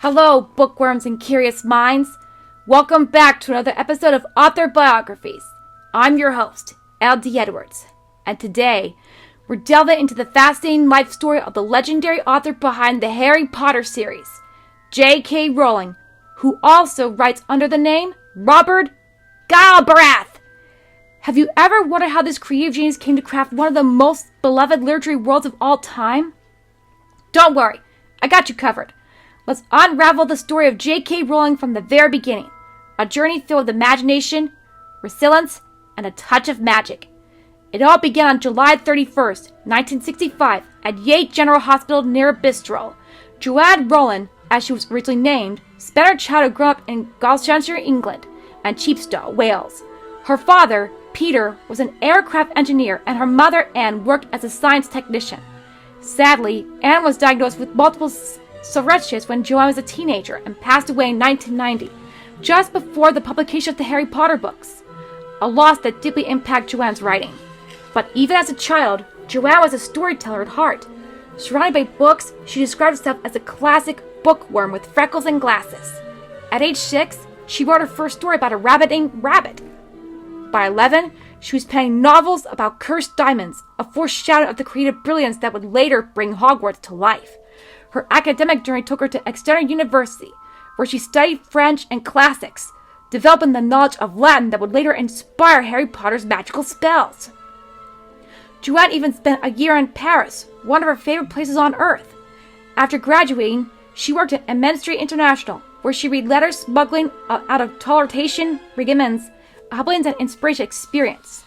Hello, bookworms and curious minds. Welcome back to another episode of Author Biographies. I'm your host, L.D.E, and today we're delving into the fascinating life story of the legendary author behind the Harry Potter series, J.K. Rowling, who also writes under the name Robert Galbraith. Have you ever wondered how this creative genius came to craft one of the most beloved literary worlds of all time? Don't worry, I got you covered. Let's unravel the story of J.K. Rowling from the very beginning. A journey filled with imagination, resilience, and a touch of magic. It all began on July 31st, 1965, at Yate General Hospital near Bristol. Joanne Rowling, as she was originally named, spent her childhood growing up in Gloucestershire, England, and Chepstow, Wales. Her father, Peter, was an aircraft engineer, and her mother, Anne, worked as a science technician. Sadly, Anne was diagnosed with multiple sclerosis when Joanne was a teenager and passed away in 1990, just before the publication of the Harry Potter books, a loss that deeply impacted Joanne's writing. But even as a child, Joanne was a storyteller at heart. Surrounded by books, she described herself as a classic bookworm with freckles and glasses. At age 6, she wrote her first story about a rabbit named Rabbit. By 11, she was penning novels about cursed diamonds, a foreshadowing of the creative brilliance that would later bring Hogwarts to life. Her academic journey took her to Exeter University, where she studied French and classics, developing the knowledge of Latin that would later inspire Harry Potter's magical spells. Joanne even spent a year in Paris, one of her favorite places on earth. After graduating, she worked at Amnesty International, where she read letters smuggling out of toleration, regiments, hubbings, and inspiration experience.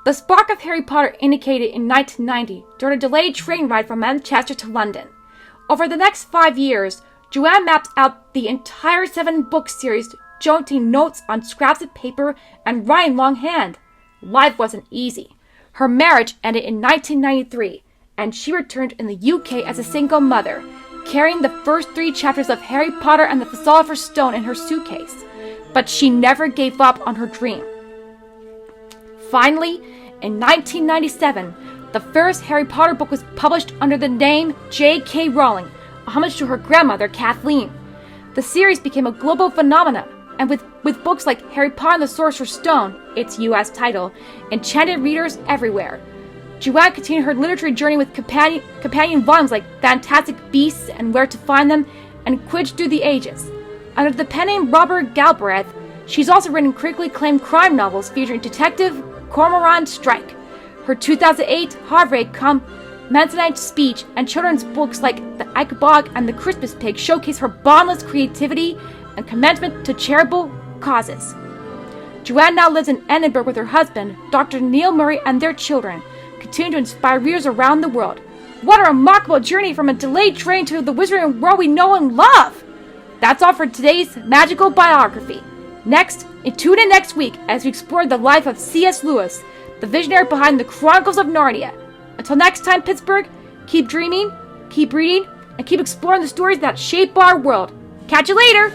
The spark of Harry Potter indicated in 1990 during a delayed train ride from Manchester to London. Over the next 5 years, Joanne mapped out the entire 7-book series, jotting notes on scraps of paper and writing longhand. Life wasn't easy. Her marriage ended in 1993, and she returned in the UK as a single mother, carrying the first 3 chapters of Harry Potter and the Philosopher's Stone in her suitcase. But she never gave up on her dream. Finally, in 1997, the first Harry Potter book was published under the name J.K. Rowling, a homage to her grandmother, Kathleen. The series became a global phenomenon, and with books like Harry Potter and the Sorcerer's Stone, its U.S. title, enchanted readers everywhere. Joanne continued her literary journey with companion volumes like Fantastic Beasts and Where to Find Them, and Quidditch Through the Ages. Under the pen name Robert Galbraith, she's also written critically acclaimed crime novels featuring Detective Cormoran Strike. Her 2008 Harvard commencement speech and children's books like The Icebog and The Christmas Pig showcase her boundless creativity and commitment to charitable causes. Joanne now lives in Edinburgh with her husband, Dr. Neil Murray, and their children, continuing to inspire readers around the world. What a remarkable journey from a delayed train to the wizarding world we know and love! That's all for today's magical biography. Next, tune in next week as we explore the life of C.S. Lewis, the visionary behind the Chronicles of Narnia. Until next time, Pittsburgh, keep dreaming, keep reading, and keep exploring the stories that shape our world. Catch you later!